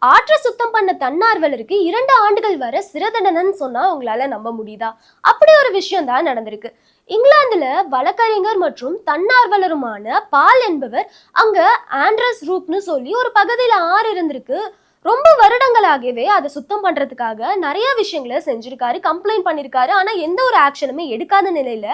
ஆற்ற சுத்தம் பண்ண தன்னார்வலருக்கு 2 ஆண்டுகள் வரை சிறை தண்டனைன்னு சொன்னா உங்களால நம்ப முடியுதா? அப்படி ஒரு விஷயம் தான் நடந்திருக்கு. இங்கிலாந்துல வழக்கறிஞர் மற்றும் தன்னார்வலருமான பால் என்பவர் அங்க ஆண்ட்ரஸ் ரூப்னு சொல்லி ஒரு பகுதியில ஆறு இருந்திருக்கு. ரொம்ப வருடங்களாகவே அதை சுத்தம் பண்றதுக்காக நிறைய விஷயங்களை செஞ்சிருக்காரு, கம்ப்ளைண்ட் பண்ணிருக்காரு. ஆனா எந்த ஒரு ஆக்ஷனுமே எடுக்காத நிலையில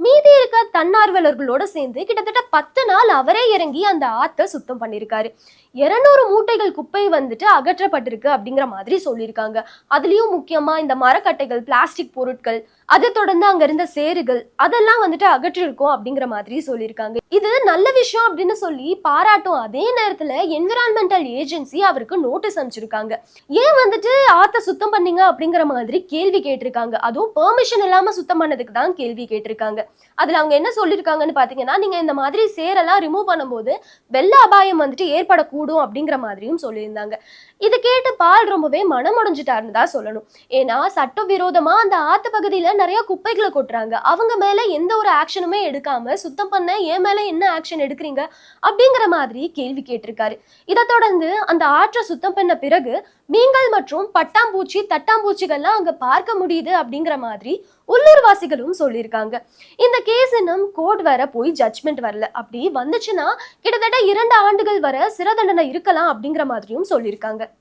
மீதி இருக்க தன்னார்வலர்களோட சேர்ந்து கிட்டத்தட்ட 10 நாள் அவரே இறங்கி அந்த ஆத்தை சுத்தம் பண்ணியிருக்காரு. 200 மூட்டைகள் குப்பை வந்துட்டு அகற்றப்பட்டிருக்கு அப்படிங்கிற மாதிரி சொல்லியிருக்காங்க. அதுலயும் முக்கியமா இந்த மரக்கட்டைகள், பிளாஸ்டிக் பொருட்கள், அதை தொடர்ந்து அங்க இருந்த சேறுகள் அதெல்லாம் வந்துட்டு அகற்றிருக்கோம் அப்படிங்கிற மாதிரி சொல்லியிருக்காங்க. இது நல்ல விஷயம் அப்படின்னு சொல்லி பாராட்டும் அதே நேரத்துல என்விரான்மெண்டல் ஏஜென்சி அவருக்கு நோட்டீஸ் அனுப்பிச்சிருக்காங்க. ஏன் வந்துட்டு ஆத்த சுத்தம் பண்ணீங்க அப்படிங்கிற மாதிரி கேள்வி கேட்டிருக்காங்க. அதுவும் பெர்மிஷன் இல்லாம சுத்தம் பண்ணதுக்கு தான் கேள்வி கேட்டிருக்காங்க. அதுல அவங்க என்ன சொல்லியிருக்காங்கன்னு பாத்தீங்கன்னா, நீங்க இந்த மாதிரி சேரெல்லாம் ரிமூவ் பண்ணும்போது வெள்ள அபாயம் வந்துட்டு ஏற்படக்கூடும் அப்படிங்கிற மாதிரியும் சொல்லியிருந்தாங்க. இதை கேட்டு பால் ரொம்பவே மனமுடைஞ்சிட்டாருன்னு தான் சொல்லணும். ஏன்னா சட்டவிரோதமா அந்த ஆத்து பகுதியில நிறைய குப்பைகளை கொட்டுறாங்க. அவங்க மேல எந்த ஒரு ஆக்ஷனுமே எடுக்காம சுத்தம் பண்ண என் மேல என்ன ஆக்ஷன் எடுக்கிறீங்க அப்படிங்கிற மாதிரி கேள்வி கேட்டிருக்காரு. இதை தொடர்ந்து அந்த ஆற்றை சுத்தம் பண்ண பிறகு மீன்கள் மற்றும் பட்டாம்பூச்சி, தட்டாம்பூச்சிகள்லாம் அங்க பார்க்க முடியுது அப்படிங்கிற மாதிரி உள்ளூர்வாசிகளும் சொல்லியிருக்காங்க. இந்த கேஸ் இன்னும் கோர்ட் வர போய் ஜட்ஜ்மெண்ட் வரல. அப்படி வந்துச்சுன்னா கிட்டத்தட்ட 2 ஆண்டுகள் வரை சிறை தண்டனை இருக்கலாம் அப்படிங்கிற மாதிரியும் சொல்லியிருக்காங்க.